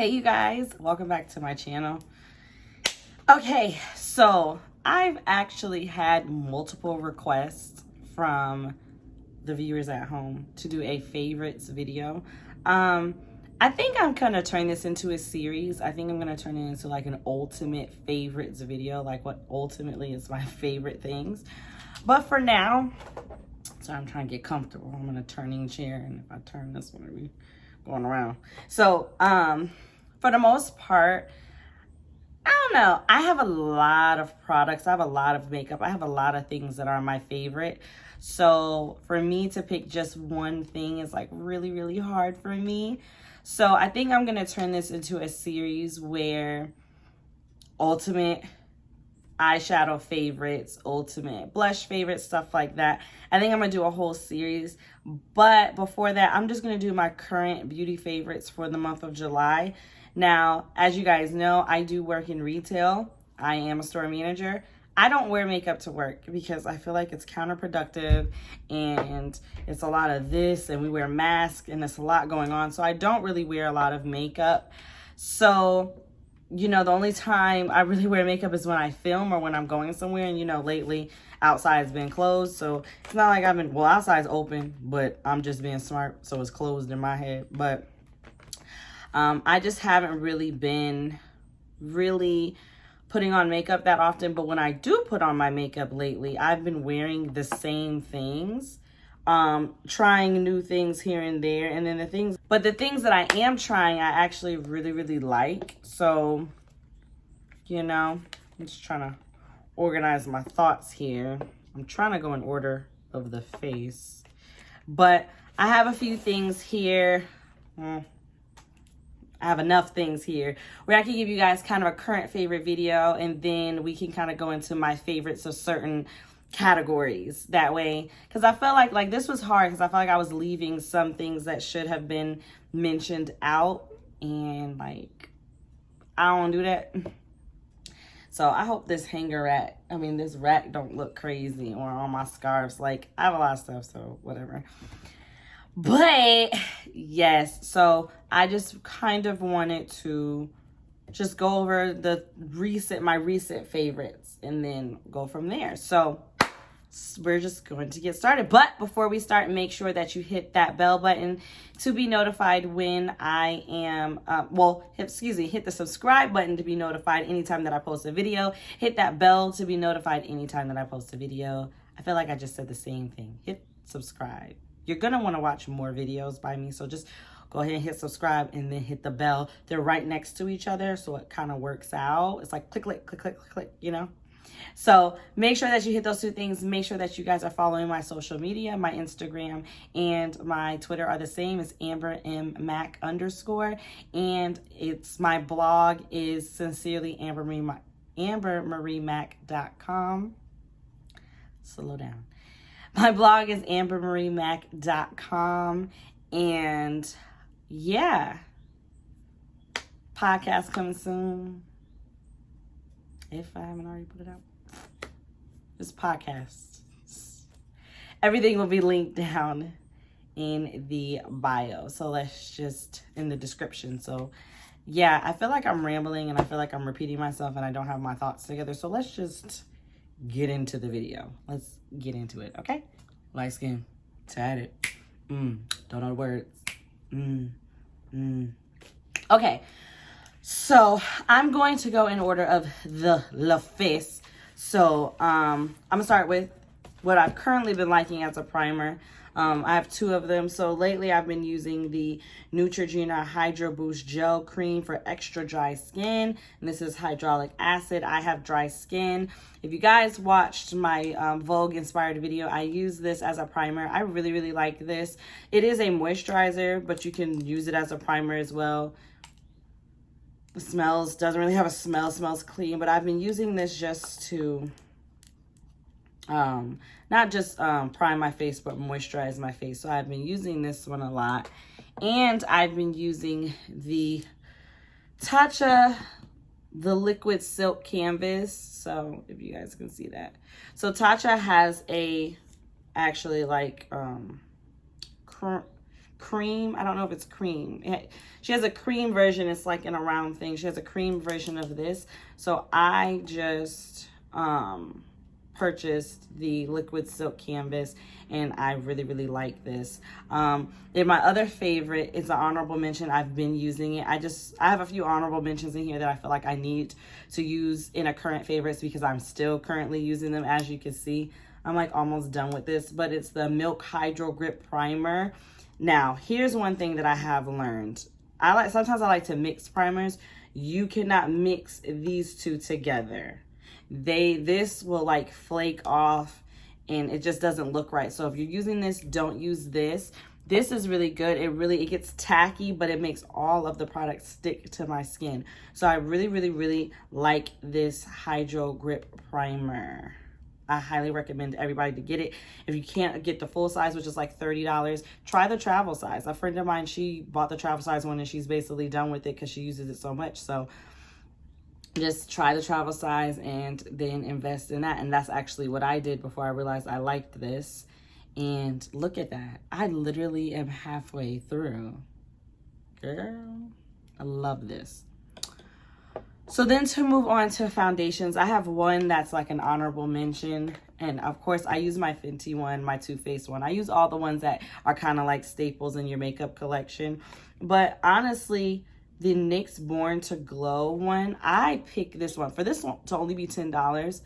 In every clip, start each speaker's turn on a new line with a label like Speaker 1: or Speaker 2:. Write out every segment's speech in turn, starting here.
Speaker 1: Hey you guys, welcome back to my channel. Okay, so I've actually had multiple requests from the viewers at home to do a favorites video. I think I'm gonna turn this into a series. I think I'm gonna turn it into like an ultimate favorites video, like what ultimately is my favorite things. But for now, so I'm trying to get comfortable. I'm in a turning chair, and if I turn this one, we going around. So for the most part, I don't know, I have a lot of products, I have a lot of makeup, I have a lot of things that are my favorite. So for me to pick just one thing is like really hard for me. So I think I'm gonna turn this into a series where ultimate eyeshadow favorites, ultimate blush favorites, stuff like that. I think I'm gonna do a whole series, but before that, I'm just gonna do my current beauty favorites for the month of July. Now, as you guys know, I do work in retail. I am a store manager. I don't wear makeup to work because I feel like it's counterproductive and it's a lot of this, and we wear masks and it's a lot going on. So I don't really wear a lot of makeup. So, you know, the only time I really wear makeup is when I film or when I'm going somewhere. And, you know, lately outside's been closed. So it's not like I've been, well, outside's open, but I'm just being smart. So it's closed in my head. But I just haven't really been putting on makeup that often. But when I do put on my makeup lately, I've been wearing the same things, trying new things here and there. And then the things that I am trying, I actually really like. So, you know, I'm just trying to organize my thoughts here. I'm trying to go in order of the face, but I have a few things here. I have enough things here where I can give you guys kind of a current favorite video, and then we can kind of go into my favorites of certain categories that way. Because I felt like this was hard because I felt like I was leaving some things that should have been mentioned out, and like I don't do that. So I hope this this rack don't look crazy, or on my scarves. Like, I have a lot of stuff, so whatever. But yes, so I just kind of wanted to just go over my recent favorites and then go from there. So we're just going to get started. But before we start, make sure that you hit that bell button to be notified when I am, hit the subscribe button to be notified anytime that I post a video. Hit that bell to be notified anytime that I post a video. I feel like I just said the same thing. Hit subscribe. You're going to want to watch more videos by me, so just go ahead and hit subscribe and then hit the bell. They're right next to each other, so it kind of works out. It's like click, you know? So make sure that you hit those two things. Make sure that you guys are following my social media. My Instagram and my Twitter are the same. It's Amber M Mack _. And my blog is sincerely ambermariemack.com. Slow down. My blog is ambermariemack.com. And yeah, podcast coming soon. If I haven't already put it out. This podcast. Everything will be linked down in the bio. So let's just, in the description. So yeah, I feel like I'm rambling and I feel like I'm repeating myself and I don't have my thoughts together. So let's just get into the video. Let's get into it, okay? Light skin, tatted, don't know the words, Okay, so I'm going to go in order of the face. So I'm gonna start with what I've currently been liking as a primer. I have two of them. So lately I've been using the Neutrogena Hydroboost Gel Cream for extra dry skin. And this is hyaluronic acid. I have dry skin. If you guys watched my Vogue inspired video, I use this as a primer. I really like this. It is a moisturizer, but you can use it as a primer as well. It doesn't really have a smell, smells clean, but I've been using this just to not just prime my face, but moisturize my face. So I've been using this one a lot. And I've been using the Tatcha, the liquid silk canvas. So if you guys can see that. So Tatcha has actually like cream. I don't know if it's cream. She has a cream version. It's like in a round thing. She has a cream version of this. So I just purchased the liquid silk canvas, and I really like this. And my other favorite is an honorable mention. I've been using it. I have a few honorable mentions in here that I feel like I need to use in a current favorites because I'm still currently using them. As you can see, I'm like almost done with this, but it's the Milk Hydro Grip Primer. Now, here's one thing that I have learned. Sometimes I like to mix primers. You cannot mix these two together. This will like flake off and it just doesn't look right. So if you're using this, don't use this. This is really good. It gets tacky, but it makes all of the product stick to my skin. So I really like this Hydro Grip Primer. I highly recommend everybody to get it. If you can't get the full size, which is like $30, try the travel size. A friend of mine, she bought the travel size one and she's basically done with it because she uses it so much. So just try the travel size and then invest in that. And that's actually what I did before I realized I liked this. And look at that. I literally am halfway through. Girl, I love this. So then to move on to foundations, I have one that's like an honorable mention. And of course, I use my Fenty one, my Too Faced one. I use all the ones that are kind of like staples in your makeup collection. But honestly, the NYX Born to Glow one, I picked this one. For this one to only be $10,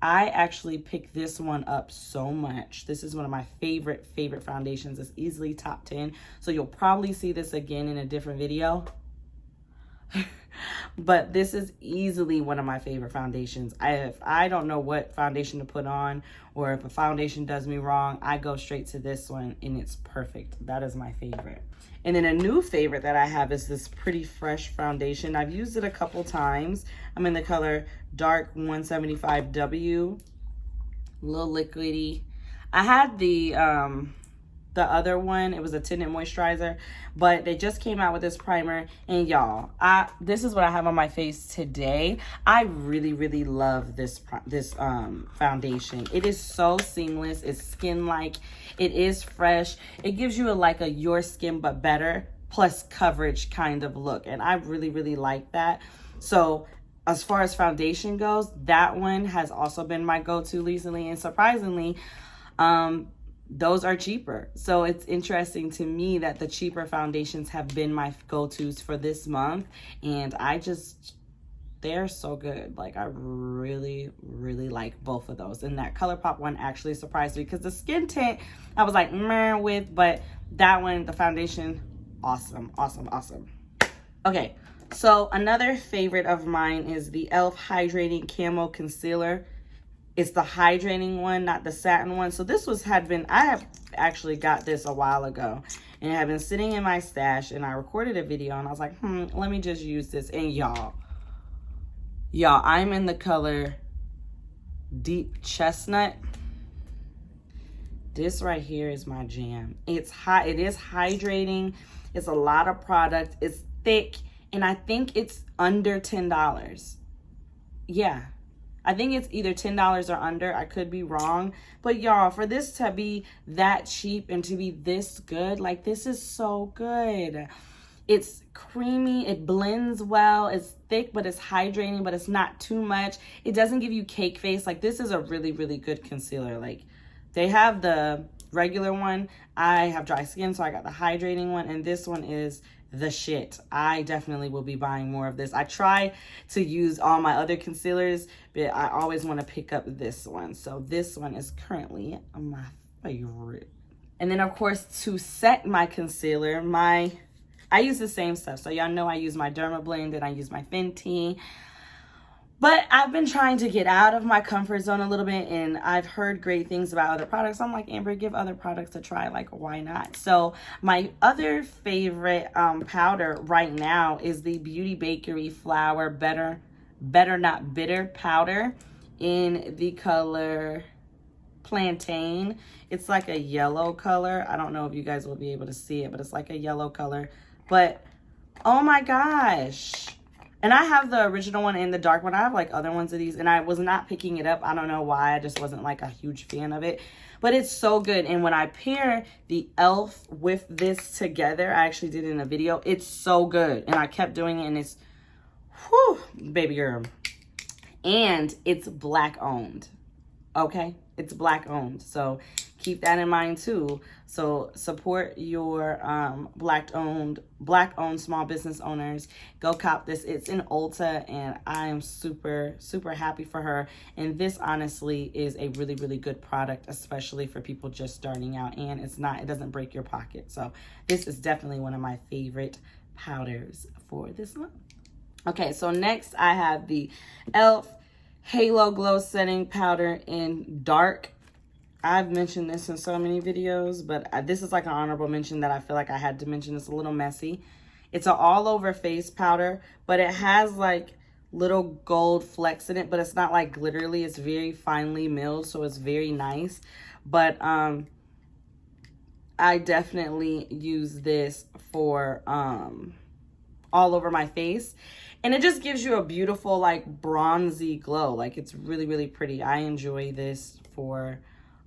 Speaker 1: I actually picked this one up so much. This is one of my favorite foundations. It's easily top 10. So you'll probably see this again in a different video. But this is easily one of my favorite foundations. If I don't know what foundation to put on, or if a foundation does me wrong, I go straight to this one and it's perfect. That is my favorite. And then a new favorite that I have is this Pretty Fresh foundation. I've used it a couple times. I'm in the color Dark 175W, a little liquidy. I had the other one, it was a tinted moisturizer, but they just came out with this primer. And y'all, this is what I have on my face today. I really love this foundation. It is so seamless. It's skin-like. It is fresh. It gives you a your skin but better plus coverage kind of look, and I really like that. So as far as foundation goes, that one has also been my go-to recently, and surprisingly, those are cheaper. So it's interesting to me that the cheaper foundations have been my go-tos for this month. And they're so good. Like, I really like both of those. And that ColourPop one actually surprised me because the skin tint, I was like, meh with, but that one, the foundation, awesome. Okay, so another favorite of mine is the e.l.f. Hydrating Camo Concealer. It's the hydrating one, not the satin one. So this I have actually got this a while ago and it had been sitting in my stash, and I recorded a video and I was like, let me just use this. And y'all, I'm in the color Deep Chestnut. This right here is my jam. It is hydrating. It's a lot of product. It's thick, and I think it's under $10. Yeah. I think it's either $10 or under. I could be wrong. But y'all, for this to be that cheap and to be this good, like, this is so good. It's creamy. It blends well. It's thick, but it's hydrating, but it's not too much. It doesn't give you cake face. Like, this is a really good concealer. Like, they have the regular one. I have dry skin, so I got the hydrating one, and this one is the shit. I definitely will be buying more of this. I try to use all my other concealers, but I always want to pick up this one. So this one is currently my favorite. And then of course, to set my concealer, I use the same stuff. So y'all know I use my Dermablend and I use my Fenty. But I've been trying to get out of my comfort zone a little bit, and I've heard great things about other products. I'm like, Amber, give other products a try. Like, why not? So my other favorite powder right now is the Beauty Bakerie Flour Better Not Bitter powder in the color Plantain. It's like a yellow color. I don't know if you guys will be able to see it, but it's like a yellow color. But oh my gosh, And I have the original one and the dark one. I have like other ones of these, and I was not picking it up. I don't know why. I just wasn't like a huge fan of it. But it's so good. And when I pair the e.l.f. with this together, I actually did it in a video. It's so good. And I kept doing it, and it's, whew, baby girl. And it's Black owned. Okay? It's Black owned. So keep that in mind too. So support your black owned small business owners. Go cop this. It's in Ulta, and I am super happy for her. And this honestly is a really good product, especially for people just starting out, and it doesn't break your pocket. So this is definitely one of my favorite powders for this month. Okay, so next I have the e.l.f. Halo Glow Setting Powder in Dark. I've mentioned this in so many videos, but this is like an honorable mention that I feel like I had to mention. It's a little messy. It's an all-over face powder, but it has like little gold flecks in it, but it's not like glittery. It's very finely milled, so it's very nice. But I definitely use this for all over my face. And it just gives you a beautiful, like, bronzy glow. Like, it's really pretty. I enjoy this for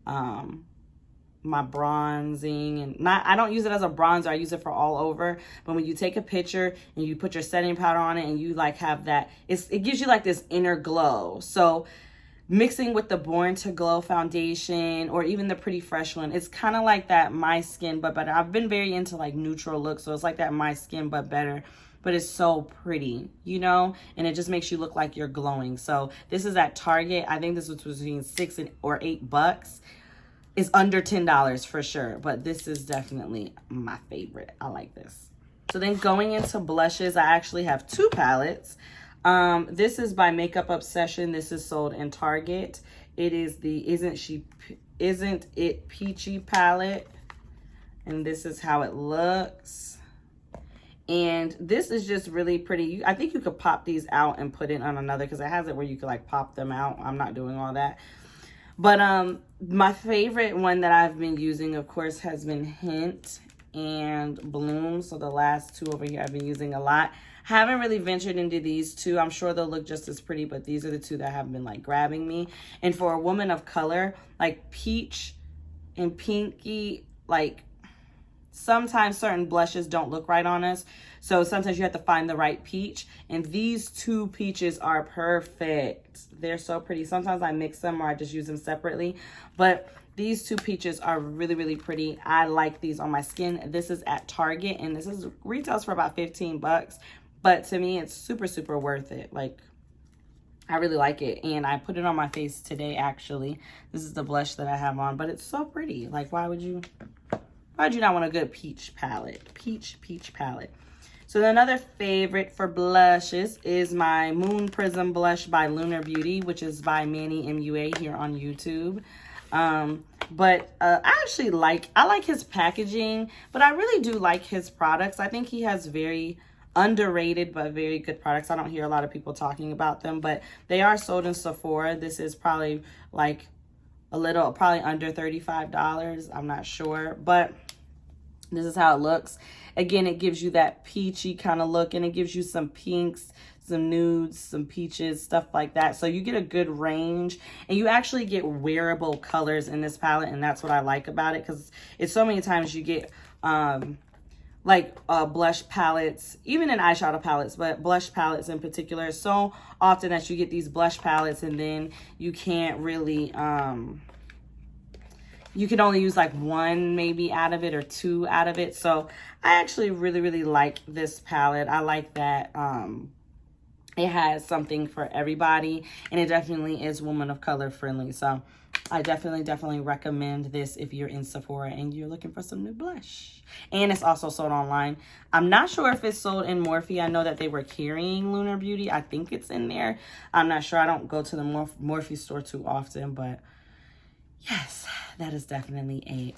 Speaker 1: my bronzing. And I don't use it as a bronzer. I use it for all over. But when you take a picture and you put your setting powder on it and you, like, have that, it gives you, like, this inner glow. So mixing with the Born to Glow foundation or even the Pretty Fresh one, it's kind of like that My Skin But Better. I've been very into, like, neutral looks. So it's like that My Skin But Better. But it's so pretty, you know, and it just makes you look like you're glowing. So this is at Target. I think this was between $6 or $8. It's under $10 for sure, but this is definitely my favorite. I like this. So then going into blushes, I actually have 2 palettes. This is by Makeup Obsession. This is sold in Target. It is the Isn't It Peachy palette, and this is how it looks. And this is just really pretty. I think you could pop these out and put it on another, because it has it where you could like pop them out. I'm not doing all that. But my favorite one that I've been using, of course, has been Hint and Bloom. So the last 2 over here I've been using a lot. Haven't really ventured into these 2. I'm sure they'll look just as pretty, but these are the 2 that have been like grabbing me. And for a woman of color, like peach and pinky, like sometimes certain blushes don't look right on us. So sometimes you have to find the right peach. And these 2 peaches are perfect. They're so pretty. Sometimes I mix them or I just use them separately. But these 2 peaches are really pretty. I like these on my skin. This is at Target, and this is retails for about $15. But to me, it's super worth it. Like, I really like it. And I put it on my face today, actually. This is the blush that I have on. But it's so pretty. Like, why would you not want a good peach palette? Peach palette. So another favorite for blushes is my Moon Prism blush by Lunar Beauty, which is by Manny MUA here on YouTube. But I actually like his packaging, but I really do like his products. I think he has very underrated but very good products. I don't hear a lot of people talking about them, but they are sold in Sephora. This is probably like probably under $35. I'm not sure, but this is how it looks. Again, it gives you that peachy kind of look, and it gives you some pinks, some nudes, some peaches, stuff like that. So you get a good range, and you actually get wearable colors in this palette, and that's what I like about it, because it's so many times you get blush palettes, even in eyeshadow palettes, but blush palettes in particular, so often that you get these blush palettes and then you can't really you can only use like 1 maybe out of it or 2 out of it. So I actually really like this palette. I like that it has something for everybody, and it definitely is woman of color friendly. So I definitely recommend this if you're in Sephora and you're looking for some new blush. And it's also sold online. I'm not sure if it's sold in Morphe. I know that they were carrying Lunar Beauty. I think it's in there. I'm not sure. I don't go to the Morphe store too often, but yes, that is definitely a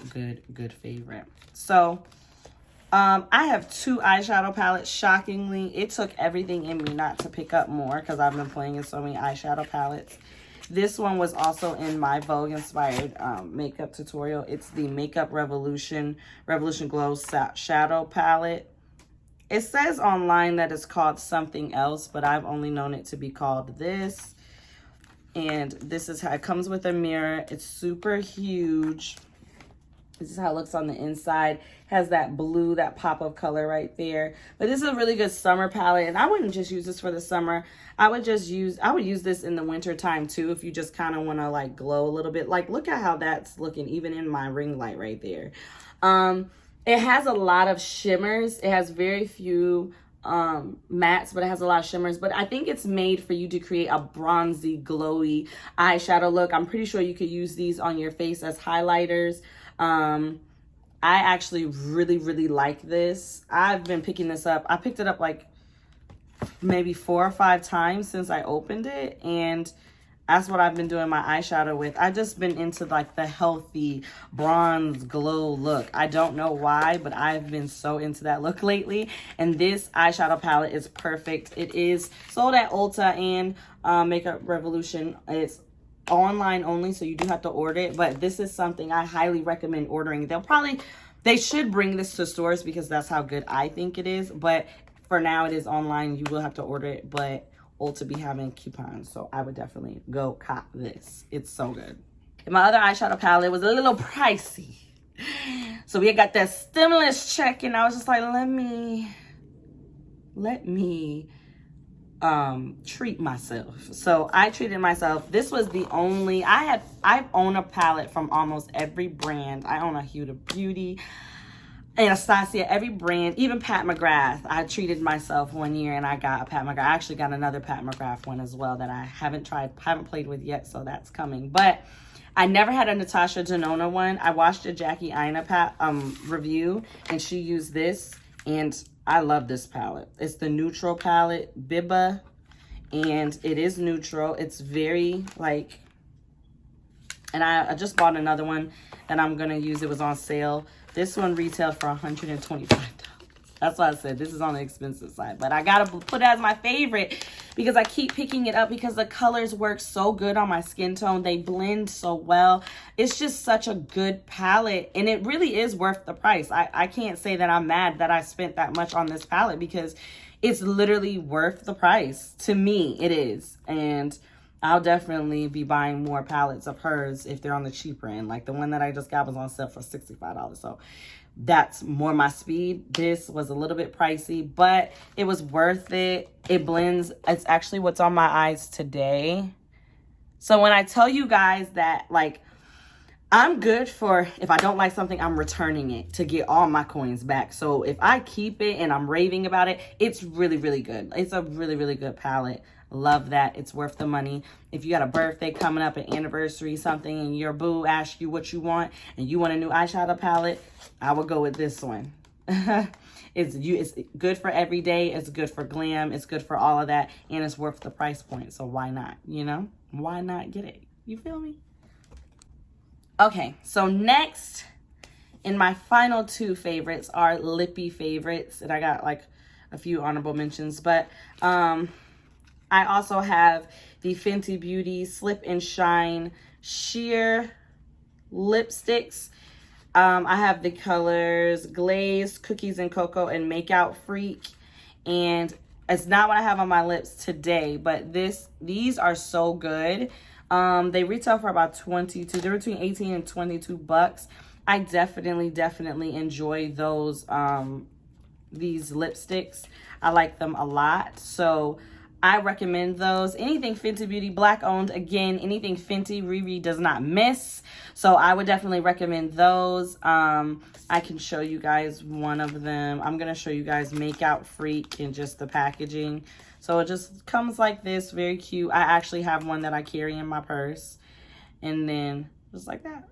Speaker 1: good favorite. So I have 2 eyeshadow palettes. Shockingly, it took everything in me not to pick up more, because I've been playing in so many eyeshadow palettes. This one was also in my Vogue inspired makeup tutorial. It's the Makeup Revolution Glow Shadow Palette. It says online that it's called something else, but I've only known it to be called this. And this is how it comes with a mirror. It's super huge. This is how it looks on the inside. Has that blue, that pop of color right there. But this is a really good summer palette, and I wouldn't just use this for the summer. I would use this in the winter time too, if you just kind of want to like glow a little bit. Like, look at how that's looking even in my ring light right there. It has a lot of shimmers. It has very few mattes, but it has a lot of shimmers. But I think it's made for you to create a bronzy, glowy eyeshadow look. I'm pretty sure you could use these on your face as highlighters. I actually really like this. I've been picking this up. I picked it up like maybe 4 or 5 times since I opened it, and that's what I've been doing my eyeshadow with. I've just been into like the healthy bronze glow look. I don't know why, but I've been so into that look lately, and this eyeshadow palette is perfect. It is sold at Ulta and Makeup Revolution. It's online only, so you do have to order it, but this is something I highly recommend ordering. They should bring this to stores because that's how good I think it is, but for now it is online. You will have to order it, but Ulta be having coupons, so I would definitely go cop this. It's so good. And my other eyeshadow palette was a little pricey, so we got that stimulus check, and I was just like, let me treat myself. So I treated myself. This was the only, I own a palette from almost every brand. I own a Huda Beauty, Anastasia, every brand, even Pat McGrath. I treated myself one year and I got a Pat McGrath. I actually got another Pat McGrath one as well that I haven't played with yet, so that's coming. But I never had a Natasha Denona one. I watched a Jackie Aina review, and she used this, and I love this palette. It's the neutral palette, Biba, and it is neutral. It's very like, and I just bought another one that I'm gonna use. It was on sale. This one retailed for $125. That's why I said this is on the expensive side, but I gotta put it as my favorite because I keep picking it up because the colors work so good on my skin tone. They blend so well. It's just such a good palette, and it really is worth the price. I can't say that I'm mad that I spent that much on this palette because it's literally worth the price. To me, it is. And I'll definitely be buying more palettes of hers if they're on the cheaper end. Like the one that I just got was on sale for $65. So that's more my speed. This was a little bit pricey, but it was worth it. It blends. It's actually what's on my eyes today. So when I tell you guys that, like, I'm good for, if I don't like something, I'm returning it to get all my coins back. So if I keep it and I'm raving about it, it's really good. It's a really good palette. Love that. It's worth the money. If you got a birthday coming up, an anniversary, something, and your boo asks you what you want, and you want a new eyeshadow palette, I would go with this one. It's good for every day. It's good for glam. It's good for all of that, and it's worth the price point. So why not? You know, why not get it? You feel me? Okay, so next, in my final 2 favorites are lippy favorites, and I got like a few honorable mentions, but I also have the Fenty Beauty Slip and Shine Sheer Lipsticks. I have the colors Glaze, Cookies and Cocoa, and Makeout Freak. And it's not what I have on my lips today, but these are so good. They retail for about $22. They're between 18 and $22. I definitely enjoy those these lipsticks. I like them a lot. So I recommend those. Anything Fenty Beauty, Black owned. Again, anything Fenty, Riri does not miss. So I would definitely recommend those. I can show you guys one of them. I'm going to show you guys Makeout Freak and just the packaging. So it just comes like this, very cute. I actually have one that I carry in my purse. And then just like that.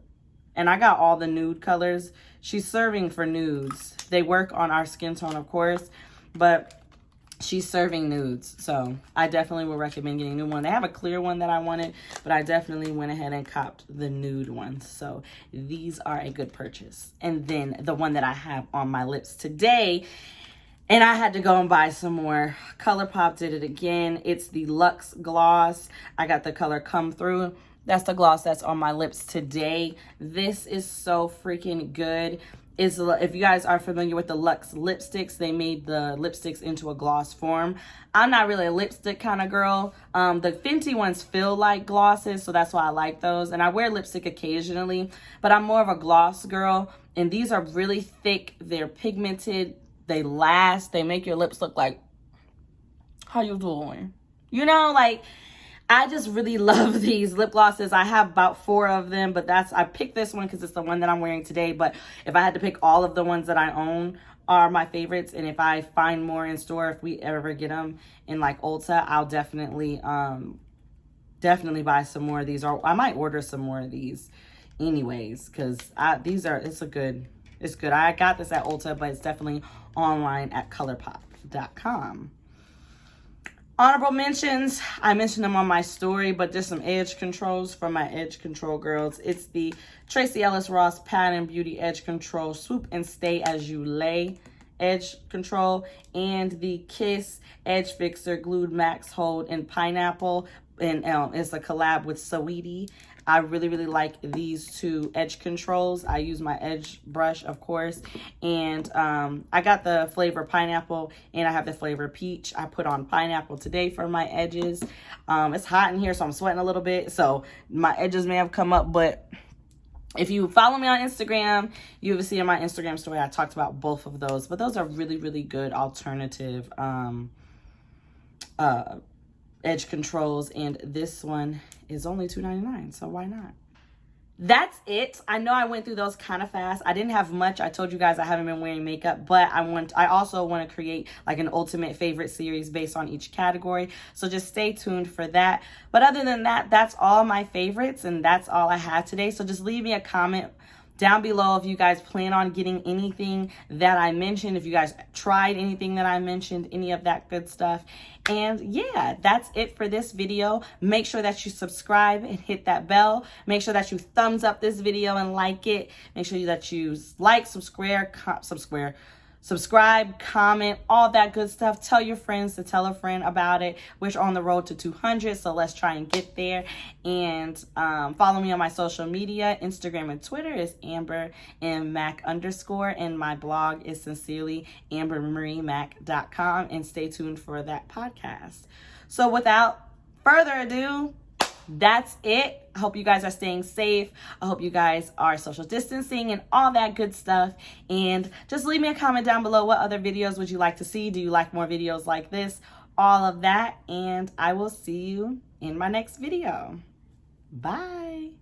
Speaker 1: And I got all the nude colors. She's serving for nudes. They work on our skin tone, of course, but she's serving nudes, so I definitely would recommend getting a new one. They have a clear one that I wanted, but I definitely went ahead and copped the nude ones. So these are a good purchase. And then the one that I have on my lips today, and I had to go and buy some more. ColourPop did it again. It's the Luxe Gloss. I got the color Come Through. That's the gloss that's on my lips today. This is so freaking good. is, if you guys are familiar with the Luxe lipsticks, they made the lipsticks into a gloss form. I'm not really a lipstick kind of girl. The Fenty ones feel like glosses, so that's why I like those. And I wear lipstick occasionally, but I'm more of a gloss girl. And these are really thick. They're pigmented. They last. They make your lips look like, how you doing? You know, like, I just really love these lip glosses. I have about 4 of them, but I picked this one because it's the one that I'm wearing today. But if I had to pick, all of the ones that I own are my favorites. And if I find more in store, if we ever get them in like Ulta, I'll definitely buy some more of these, or I might order some more of these anyways, because it's good. I got this at Ulta, but it's definitely online at ColourPop.com. Honorable mentions, I mentioned them on my story, but just some edge controls from my edge control girls. It's the Tracee Ellis Ross Pattern Beauty Edge Control Swoop and Stay As You Lay edge control, and the Kiss Edge Fixer Glued Max Hold in Pineapple, and it's a collab with Saweetie. I really, really like these 2 edge controls. I use my edge brush, of course, and I got the flavor pineapple, and I have the flavor peach. I put on pineapple today for my edges. It's hot in here, so I'm sweating a little bit, so my edges may have come up, but if you follow me on Instagram, you will see in my Instagram story I talked about both of those. But those are really, really good alternative edge controls, and this one is only $2.99, so why not? That's it. I know I went through those kind of fast. I didn't have much. I told you guys I haven't been wearing makeup, but I also want to create like an ultimate favorite series based on each category. So just stay tuned for that. But other than that, that's all my favorites, and that's all I had today. So just leave me a comment down below if you guys plan on getting anything that I mentioned, if you guys tried anything that I mentioned, any of that good stuff. And yeah, that's it for this video. Make sure that you subscribe and hit that bell. Make sure that you thumbs up this video and like it. Make sure that you like, subscribe, comment, all that good stuff. Tell your friends to tell a friend about it. We're on the road to 200, so let's try and get there. And follow me on my social media. Instagram and Twitter is Amber and Mack _, and my blog is sincerely AmberMarieMack.com. And stay tuned for that podcast. So without further ado, that's it. I hope you guys are staying safe. I hope you guys are social distancing and all that good stuff. And just leave me a comment down below. What other videos would you like to see? Do you like more videos like this? All of that. And I will see you in my next video. Bye.